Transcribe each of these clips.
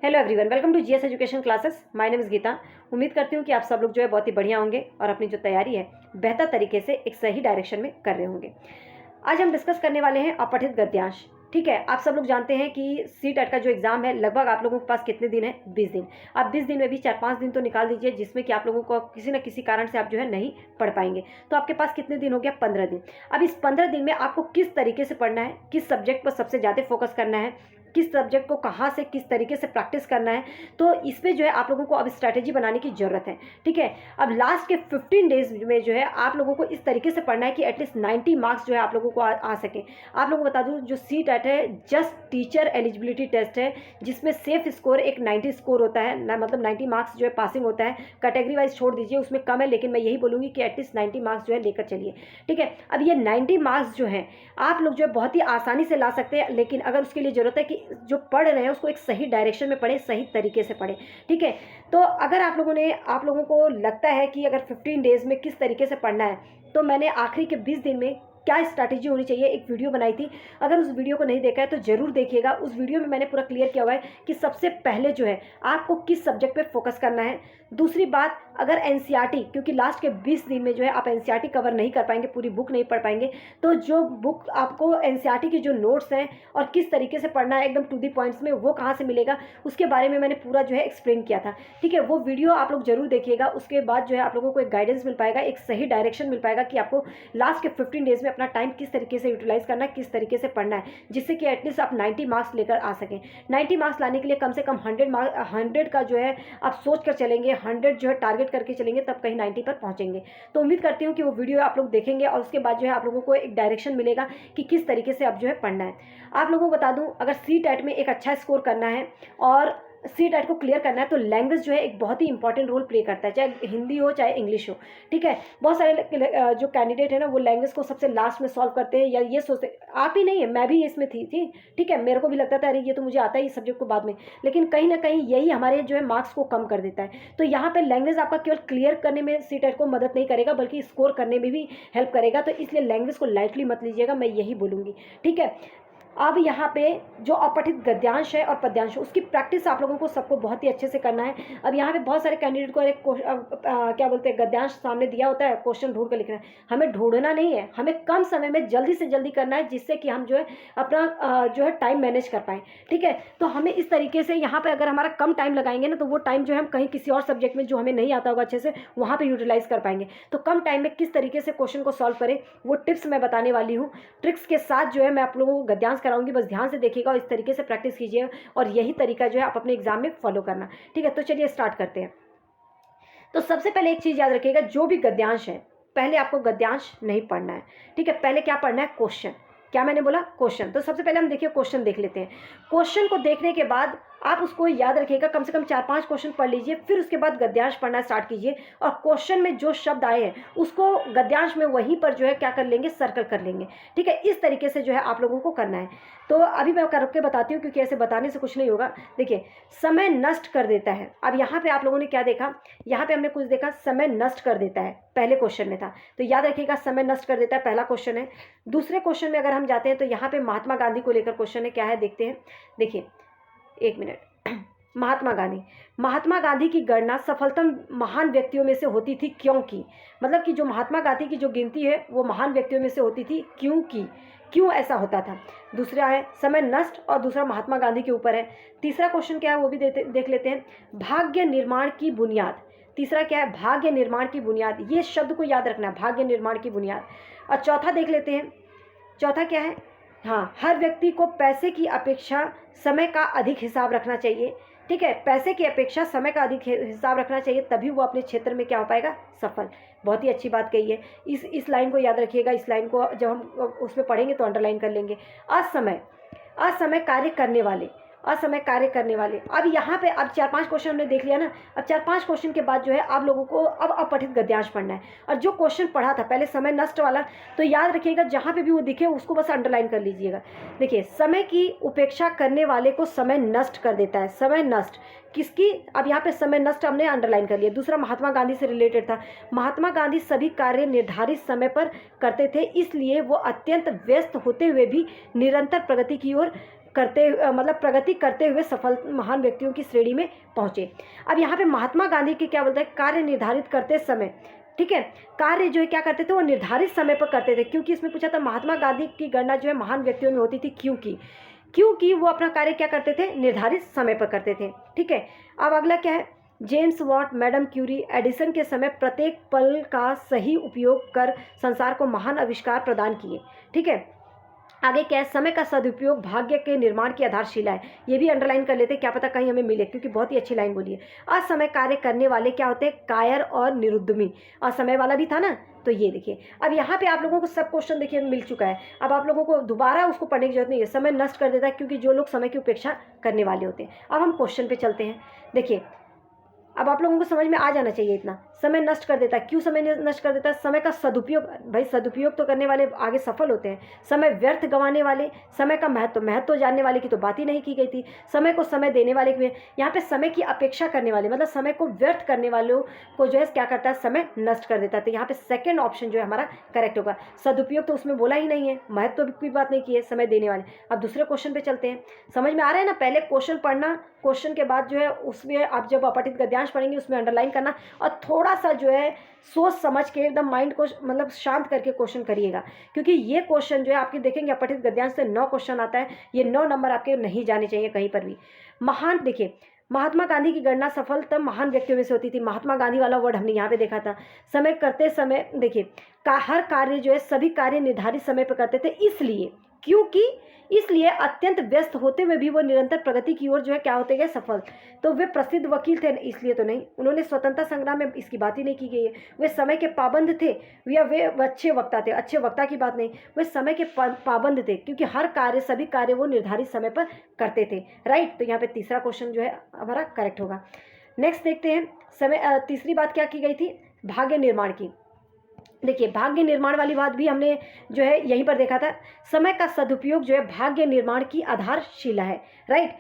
Hello everyone, welcome to GS education classes. My name is Geeta. उम्मीद करती हूँ कि आप सब लोग जो है बहुत ही बढ़िया होंगे और अपनी जो तैयारी है बेहतर तरीके से एक सही डायरेक्शन में कर रहे होंगे। आज हम डिस्कस करने वाले हैं अपठित गद्यांश। ठीक है, आप सब लोग जानते हैं कि सीटेट का जो एग्जाम है लगभग आप लोगों के पास कितने दिन है? 20 दिन। आप 20 दिन में भी 4-5 दिन तो निकाल दीजिए जिसमें कि आप लोगों को किसी न किसी कारण से आप जो है नहीं पढ़ पाएंगे। तो आपके पास कितने दिन हो गया? 15 दिन। अब इस 15 दिन में आपको किस तरीके से पढ़ना है, किस सब्जेक्ट पर सबसे ज़्यादा फोकस करना है, किस सब्जेक्ट को कहाँ से किस तरीके से प्रैक्टिस करना है, तो इस पे जो है आप लोगों को अब स्ट्रैटेजी बनाने की ज़रूरत है। ठीक है, अब लास्ट के 15 डेज में जो है आप लोगों को इस तरीके से पढ़ना है कि एटलीस्ट 90 मार्क्स जो है आप लोगों को आ सके। आप लोगों को बता दूं, जो सीटेट है जस्ट टीचर एलिजिबिलिटी टेस्ट है जिसमें सेफ स्कोर एक 90 स्कोर होता है ना, मतलब 90 मार्क्स जो है पासिंग होता है। कैटेगरी वाइज छोड़ दीजिए, उसमें कम है, लेकिन मैं यही बोलूँगी कि एटलीस्ट 90 मार्क्स जो है लेकर चलिए। ठीक है, अब ये 90 मार्क्स जो है आप लोग जो है बहुत ही आसानी से ला सकते हैं, लेकिन अगर उसके लिए ज़रूरत है कि जो पढ़ रहे हैं उसको एक सही डायरेक्शन में पढ़ें, सही तरीके से पढ़ें। ठीक है, तो अगर आप लोगों को लगता है कि अगर 15 डेज में किस तरीके से पढ़ना है, तो मैंने आखिरी के 20 दिन में क्या स्ट्रैटेजी होनी चाहिए एक वीडियो बनाई थी। अगर उस वीडियो को नहीं देखा है तो ज़रूर देखिएगा। उस वीडियो में मैंने पूरा क्लियर किया हुआ है कि सबसे पहले जो है आपको किस सब्जेक्ट पे फोकस करना है। दूसरी बात, अगर एनसीईआरटी, क्योंकि लास्ट के 20 दिन में जो है आप एनसीईआरटी कवर नहीं कर पाएंगे, पूरी बुक नहीं पढ़ पाएंगे, तो जो बुक आपको एनसीईआरटी की जो नोट्स हैं और किस तरीके से पढ़ना है एकदम टू दी पॉइंट्स में, वो कहाँ से मिलेगा उसके बारे में मैंने पूरा जो है एक्सप्लेन किया था। ठीक है, वो वीडियो आप लोग जरूर देखिएगा। उसके बाद जो है आप लोगों को एक गाइडेंस मिल पाएगा, एक सही डायरेक्शन मिल पाएगा कि आपको लास्ट के 15 डेज में अपना टाइम किस तरीके से यूटिलाइज करना है, किस तरीके से पढ़ना है, जिससे कि एटलीस्ट आप 90 मार्क्स लेकर आ सकें। 90 मार्क्स लाने के लिए कम से कम 100 का जो है आप सोच कर चलेंगे, 100 जो है टारगेट करके चलेंगे, तब कहीं 90 पर पहुंचेंगे। तो उम्मीद करती हूँ कि वो वीडियो आप लोग देखेंगे और उसके बाद जो है आप लोगों को एक डायरेक्शन मिलेगा कि किस तरीके से अब जो है पढ़ना है। आप लोगों को बता दूं, अगर सीटेट में एक अच्छा स्कोर करना है और सीटेट को क्लियर करना है तो लैंग्वेज जो है एक बहुत ही इंपॉर्टेंट रोल प्ले करता है, चाहे हिंदी हो चाहे इंग्लिश हो। ठीक है, बहुत सारे जो कैंडिडेट है ना वो लैंग्वेज को सबसे लास्ट में सॉल्व करते हैं या ये सोचते, आप ही नहीं है, मैं भी इसमें थी। ठीक है, मेरे को भी लगता था अरे ये तो मुझे आता है इस सब्जेक्ट को बाद में, लेकिन कहीं ना कहीं यही हमारे जो है मार्क्स को कम कर देता है। तो यहाँ पे लैंग्वेज आपका केवल क्लियर करने में सीटेट को मदद नहीं करेगा बल्कि स्कोर करने में भी हेल्प करेगा। तो इसलिए लैंग्वेज को लाइटली मत लीजिएगा, मैं यही बोलूँगी। ठीक है, अब यहाँ पे जो अपठित गद्यांश है और पद्यांश है उसकी प्रैक्टिस आप लोगों को सबको बहुत ही अच्छे से करना है। अब यहाँ पे बहुत सारे कैंडिडेट को एक क्या बोलते हैं, गद्यांश सामने दिया होता है, क्वेश्चन ढूंढ कर लिखना है। हमें ढूंढना नहीं है, हमें कम समय में जल्दी से जल्दी करना है, जिससे कि हम जो है अपना जो है टाइम मैनेज कर पाएँ। ठीक है, तो हमें इस तरीके से यहाँ पर अगर हमारा कम टाइम लगाएंगे ना तो वो टाइम जो है हम कहीं किसी और सब्जेक्ट में जो हमें नहीं आता होगा अच्छे से वहाँ पर यूटिलाइज कर पाएंगे। तो कम टाइम में किस तरीके से क्वेश्चन को सॉल्व करें वो टिप्स मैं बताने वाली हूँ। ट्रिक्स के साथ जो है मैं आप लोगों को गद्यांश कराऊंगी, बस ध्यान से देखिएगा और इस तरीके से प्रैक्टिस कीजिएगा और यही तरीका जो है आप अपने एग्जाम में फॉलो करना। ठीक है, तो चलिए स्टार्ट करते हैं। तो सबसे पहले एक चीज याद रखिएगा, जो भी गद्यांश है पहले आपको गद्यांश नहीं पढ़ना है। ठीक है, पहले क्या पढ़ना है? क्वेश्चन। क्या मैंने बोला? क्वेश्चन। तो सबसे पहले हम देखिए क्वेश्चन देख लेते हैं। क्वेश्चन को देखने के बाद आप उसको याद रखिएगा, कम से कम 4-5 क्वेश्चन पढ़ लीजिए, फिर उसके बाद गद्यांश पढ़ना स्टार्ट कीजिए और क्वेश्चन में जो शब्द आए हैं उसको गद्यांश में वहीं पर जो है क्या कर लेंगे, सर्कल कर लेंगे। ठीक है, इस तरीके से जो है आप लोगों को करना है। तो अभी मैं करके बताती हूँ क्योंकि ऐसे बताने से कुछ नहीं होगा। देखिए, समय नष्ट कर देता है। अब यहाँ पे आप लोगों ने क्या देखा, यहाँ पे हमने कुछ देखा, समय नष्ट कर देता है, पहले क्वेश्चन में था। तो याद रखिएगा, समय नष्ट कर देता है, पहला क्वेश्चन है। दूसरे क्वेश्चन में अगर हम जाते हैं तो यहाँ पे महात्मा गांधी को लेकर क्वेश्चन है, क्या है देखते हैं। देखिए, एक मिनट। महात्मा गांधी की गणना सफलतम महान व्यक्तियों में से होती थी, क्यों की? मतलब कि जो महात्मा गांधी की जो गिनती है वो महान व्यक्तियों में से होती थी, क्यों की? क्यों ऐसा होता था? दूसरा है समय नष्ट और दूसरा महात्मा गांधी के ऊपर है। तीसरा क्वेश्चन क्या है वो भी देख लेते हैं। भाग्य निर्माण की बुनियाद। तीसरा क्या है? भाग्य निर्माण की बुनियाद। ये शब्द को याद रखना, भाग्य निर्माण की बुनियाद। और चौथा देख लेते हैं। चौथा क्या है? हाँ, हर व्यक्ति को पैसे की अपेक्षा समय का अधिक हिसाब रखना चाहिए। ठीक है, पैसे की अपेक्षा समय का अधिक हिसाब रखना चाहिए, तभी वो अपने क्षेत्र में क्या हो पाएगा, सफल। बहुत ही अच्छी बात कही है। इस लाइन को याद रखिएगा। इस लाइन को जब हम उसमें पढ़ेंगे तो अंडरलाइन कर लेंगे। असमय कार्य करने वाले, असमय कार्य करने वाले। अब यहाँ पे अब 4-5 क्वेश्चन हमने देख लिया ना। अब 4-5 क्वेश्चन के बाद जो है आप लोगों को अब अपठित गद्यांश पढ़ना है। और जो क्वेश्चन पढ़ा था पहले समय नष्ट वाला, तो याद रखिएगा जहाँ पे भी वो दिखे उसको बस अंडरलाइन कर लीजिएगा। देखिए, समय की उपेक्षा करने वाले को समय नष्ट कर देता है। समय नष्ट किसकी? अब यहाँ पे समय नष्ट हमने अंडरलाइन कर लिया। दूसरा महात्मा गांधी से रिलेटेड था। महात्मा गांधी सभी कार्य निर्धारित समय पर करते थे, इसलिए वो अत्यंत व्यस्त होते हुए भी निरंतर प्रगति की ओर मतलब प्रगति करते हुए सफल महान व्यक्तियों की श्रेणी में पहुँचे। अब यहाँ पे महात्मा गांधी के क्या बोलते हैं, कार्य निर्धारित करते समय, ठीक है, कार्य जो है क्या करते थे, वो निर्धारित समय पर करते थे। क्योंकि इसमें पूछा था महात्मा गांधी की गणना जो है महान व्यक्तियों में होती थी, क्योंकि वो अपना कार्य क्या करते थे, निर्धारित समय पर करते थे। ठीक है, अब अगला क्या है, James Watt, madam Curie, Edison के समय प्रत्येक पल का सही उपयोग कर संसार को महान आविष्कार प्रदान किए। ठीक है, आगे क्या है, समय का सदुपयोग भाग्य के निर्माण की आधारशिला है। ये भी अंडरलाइन कर लेते, क्या पता कहीं हमें मिले, क्योंकि बहुत ही अच्छी लाइन बोली है। असमय कार्य करने वाले क्या होते हैं, कायर और निरुद्यमी। असमय वाला भी था ना, तो ये देखिए। अब यहाँ पे आप लोगों को सब क्वेश्चन देखिए मिल चुका है। अब आप लोगों को दोबारा उसको पढ़ने की जरूरत नहीं है, समय नष्ट कर देता है, क्योंकि जो लोग समय की उपेक्षा करने वाले होते हैं। अब हम क्वेश्चन पे चलते हैं। देखिए, अब आप लोगों को समझ में आ जाना चाहिए इतना। समय नष्ट कर देता है, क्यों समय नष्ट कर देता है, समय का सदुपयोग, भाई सदुपयोग तो करने वाले आगे सफल होते हैं। समय व्यर्थ गंवाने वाले, समय का महत्व जानने वाले की तो बात ही नहीं की गई थी। समय को समय देने वाले भी, यहाँ पे समय की अपेक्षा करने वाले, मतलब समय को व्यर्थ करने वालों को जो है क्या करता है, समय नष्ट कर देता है। तो यहाँ पे सेकेंड ऑप्शन जो है हमारा करेक्ट होगा। सदुपयोग तो उसमें बोला ही नहीं है, महत्व की बात नहीं की है, समय देने वाले। अब दूसरे क्वेश्चन पे चलते हैं। समझ में आ रहा है ना, पहले क्वेश्चन पढ़ना, क्वेश्चन के बाद जो है उसमें आप जब अपठित गद्यांश पढ़ेंगे उसमें अंडरलाइन करना, और थोड़ा सा जो है सोच समझ के एकदम माइंड को मतलब शांत करके क्वेश्चन करिएगा। क्योंकि ये क्वेश्चन जो है आपके देखेंगे अपठित गद्यांश से 9 क्वेश्चन आता है, ये 9 नंबर आपके नहीं जाने चाहिए कहीं पर भी। महान, देखिए महात्मा गांधी की गणना सफलतम महान व्यक्तियों में से होती थी। महात्मा गांधी वाला वर्ड हमने यहाँ पे देखा था। समय करते समय देखिए, हर कार्य जो है सभी कार्य निर्धारित समय पर करते थे, इसलिए अत्यंत व्यस्त होते हुए भी वो निरंतर प्रगति की ओर जो है क्या होते गए, सफल। तो वे प्रसिद्ध वकील थे, इसलिए तो नहीं, उन्होंने स्वतंत्रता संग्राम में इसकी बात ही नहीं की गई है। वे समय के पाबंद थे, या वे अच्छे वक्ता थे, अच्छे वक्ता की बात नहीं, वे समय के पाबंद थे, क्योंकि हर कार्य, सभी कार्य वो निर्धारित समय पर करते थे। राइट, तो यहाँ पे तीसरा क्वेश्चन जो है हमारा करेक्ट होगा। नेक्स्ट देखते हैं, समय तीसरी बात क्या की गई थी, भाग्य निर्माण की। देखिए, भाग्य निर्माण वाली बात भी हमने जो है यहीं पर देखा था। समय का सदुपयोग जो है भाग्य निर्माण की आधारशिला है। राइट,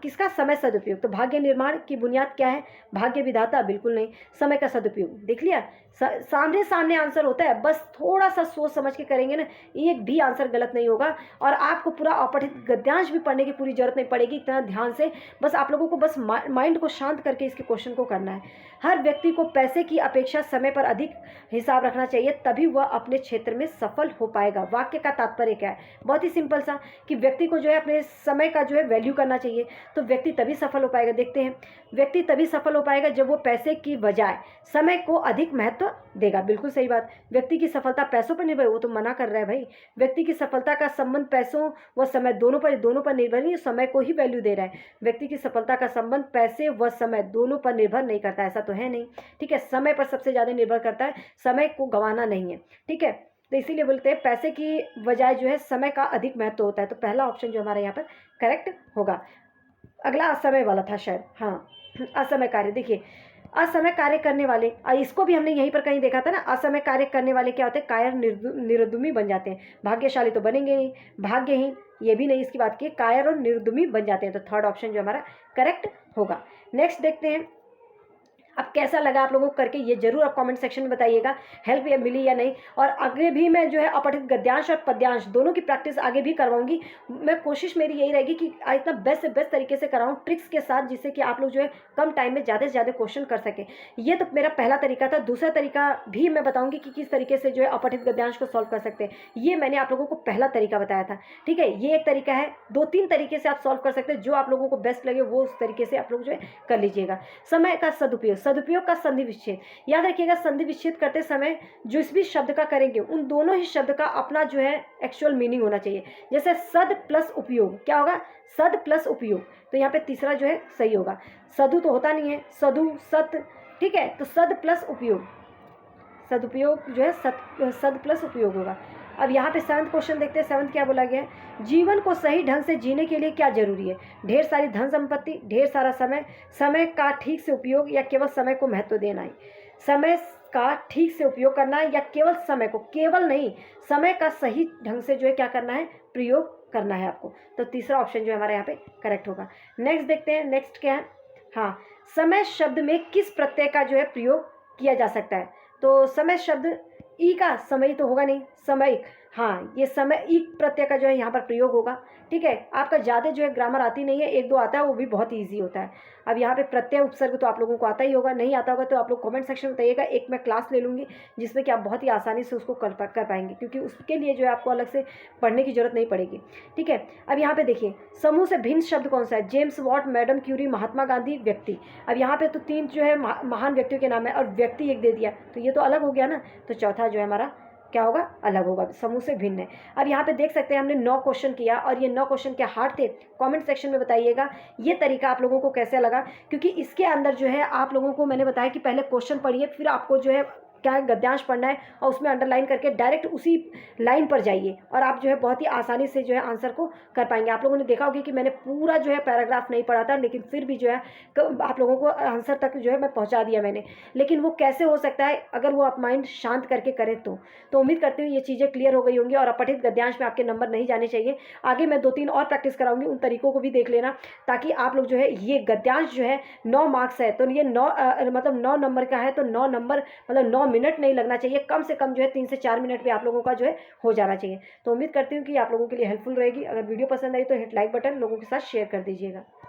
किसका, समय सदुपयोग। तो भाग्य निर्माण की बुनियाद क्या है, भाग्य विधाता, बिल्कुल नहीं, समय का सदुपयोग। देख लिया, सामने सामने आंसर होता है, बस थोड़ा सा सोच समझ के करेंगे ना, एक भी आंसर गलत नहीं होगा। और आपको पूरा अपठित गद्यांश भी पढ़ने की पूरी जरूरत नहीं पड़ेगी इतना ध्यान से, बस आप लोगों को बस माइंड को शांत करके इसके क्वेश्चन को करना है। हर व्यक्ति को पैसे की अपेक्षा समय पर अधिक हिसाब रखना चाहिए, तभी वह अपने क्षेत्र में सफल हो पाएगा। वाक्य का तात्पर्य क्या है, बहुत ही सिंपल सा, कि व्यक्ति को जो है अपने समय का जो है वैल्यू करना चाहिए, तो व्यक्ति तभी सफल हो पाएगा। देखते हैं, व्यक्ति तभी सफल हो पाएगा जब वो पैसे की बजाय समय को अधिक महत्व देगा। बिल्कुल सही बात, व्यक्ति की सफलता पैसों पर निर्भर, वो तो मना कर रहा है भाई। व्यक्ति की सफलता का संबंध पैसों व समय दोनों पर निर्भर नहीं, समय को ही वैल्यू दे रहा है। व्यक्ति की सफलता का संबंध पैसे व समय दोनों पर निर्भर नहीं करता, ऐसा तो है नहीं। ठीक है, समय पर सबसे ज़्यादा निर्भर करता है, समय को गंवाना नहीं है। ठीक है, तो इसीलिए बोलते हैं पैसे की बजाय जो है समय का अधिक महत्व होता है। तो पहला ऑप्शन जो हमारा यहाँ पर करेक्ट होगा। अगला असमय वाला था शायद, हाँ, असमय कार्य। देखिए, असमय कार्य करने वाले, इसको भी हमने यहीं पर कहीं देखा था ना, असमय कार्य करने वाले क्या होते हैं, कायर निरुद्यमी बन जाते हैं। भाग्यशाली तो बनेंगे नहीं, भाग्यहीन ये भी नहीं, इसकी बात की, कायर और निरुद्यमी बन जाते हैं। तो थर्ड ऑप्शन जो हमारा करेक्ट होगा। नेक्स्ट देखते हैं, अब कैसा लगा आप लोगों को करके, ये जरूर आप कमेंट सेक्शन में बताइएगा, हेल्प या मिली या नहीं। और आगे भी मैं जो है अपठित गद्यांश और पद्यांश दोनों की प्रैक्टिस आगे भी करवाऊंगी। मैं कोशिश मेरी यही रहेगी कि इतना बेस्ट से बेस्ट तरीके से कराऊं, ट्रिक्स के साथ, जिससे कि आप लोग जो है कम टाइम में ज़्यादा से ज़्यादा क्वेश्चन कर सकें। ये तो मेरा पहला तरीका था। दूसरा तरीका भी मैं बताऊँगी कि किस तरीके से जो है अपठित गद्यांश को सॉल्व कर सकते हैं। ये मैंने आप लोगों को पहला तरीका बताया था। ठीक है, ये एक तरीका है, 2-3 तरीके से आप सॉल्व कर सकते हैं, जो आप लोगों को बेस्ट लगे वो उस तरीके से आप लोग जो है कर लीजिएगा। समय का सदुपयोग का संधि विच्छेद, याद रखिएगा, संधि विच्छेद करते समय जिस भी शब्द का करेंगे उन दोनों ही शब्द का अपना जो है एक्चुअल मीनिंग होना चाहिए। जैसे सद प्लस उपयोग, क्या होगा, सद प्लस उपयोग। तो यहाँ पे तीसरा जो है सही होगा। सदु तो होता नहीं है, सदु सत। ठीक है, तो सद प्लस उपयोग, सदुपयोग जो है सद प्लस उपयोग होगा। अब यहाँ पे 7वां क्वेश्चन देखते हैं। 7वां क्या बोला गया है, जीवन को सही ढंग से जीने के लिए क्या जरूरी है, ढेर सारी धन संपत्ति, ढेर सारा समय, समय का ठीक से उपयोग, या केवल समय को महत्व देना है। समय का ठीक से उपयोग करना है, या केवल समय को, केवल नहीं, समय का सही ढंग से जो है क्या करना है, प्रयोग करना है आपको। तो तीसरा ऑप्शन जो है हमारे यहाँ पे करेक्ट होगा। नेक्स्ट देखते हैं, नेक्स्ट क्या है, हाँ, समय शब्द में किस प्रत्यय का जो है प्रयोग किया जा सकता है। तो समय शब्द ई का, समय तो होगा नहीं, सामयिक, हाँ, ये समय ईक प्रत्यय का जो है यहाँ पर प्रयोग होगा। ठीक है, आपका ज़्यादा जो है ग्रामर आती नहीं है, एक दो आता है, वो भी बहुत ईजी होता है। अब यहाँ पे प्रत्यय उपसर्ग तो आप लोगों को आता ही होगा, नहीं आता होगा तो आप लोग कमेंट सेक्शन में बताइएगा, एक मैं क्लास ले लूँगी जिसमें कि आप बहुत ही आसानी से उसको कर पाएंगे, क्योंकि उसके लिए जो है आपको अलग से पढ़ने की जरूरत नहीं पड़ेगी। ठीक है, अब यहाँ पे देखिए समूह से भिन्न शब्द कौन सा है? James Watt, madam Curie, Mahatma Gandhi, व्यक्ति। अब यहाँ पे तो 3 जो है महान व्यक्तियों के नाम है और व्यक्ति एक दे दिया, तो ये तो अलग हो गया ना, तो चौथा जो है हमारा क्या होगा? अलग होगा, समूह से भिन्न है। अब यहाँ पे देख सकते हैं हमने 9 क्वेश्चन किया और ये 9 क्वेश्चन क्या हार्ड थे? कमेंट सेक्शन में बताइएगा ये तरीका आप लोगों को कैसे लगा, क्योंकि इसके अंदर जो है आप लोगों को मैंने बताया कि पहले क्वेश्चन पढ़िए, फिर आपको जो है क्या है गद्यांश पढ़ना है और उसमें अंडरलाइन करके डायरेक्ट उसी लाइन पर जाइए और आप जो है बहुत ही आसानी से जो है आंसर को कर पाएंगे। आप लोगों ने देखा होगा कि मैंने पूरा जो है पैराग्राफ नहीं पढ़ा था, लेकिन फिर भी जो है आप लोगों को आंसर तक जो है मैं पहुंचा दिया मैंने। लेकिन वो कैसे हो सकता है? अगर वो आप माइंड शांत करके करें तो उम्मीद करती हूँ ये चीज़ें क्लियर हो गई होंगी और अपठित गद्यांश में आपके नंबर नहीं जाने चाहिए। आगे मैं 2-3 और प्रैक्टिस कराऊंगी, उन तरीकों को भी देख लेना, ताकि आप लोग जो है ये गद्यांश जो है 9 मार्क्स है, तो ये 9 मतलब 9 नंबर का है, तो 9 नंबर मतलब 9 मिनट नहीं लगना चाहिए, कम से कम जो है 3 से 4 मिनट भी आप लोगों का जो है हो जाना चाहिए। तो उम्मीद करती हूँ कि आप लोगों के लिए हेल्पफुल रहेगी। अगर वीडियो पसंद आई तो हिट लाइक बटन लोगों के साथ शेयर कर दीजिएगा।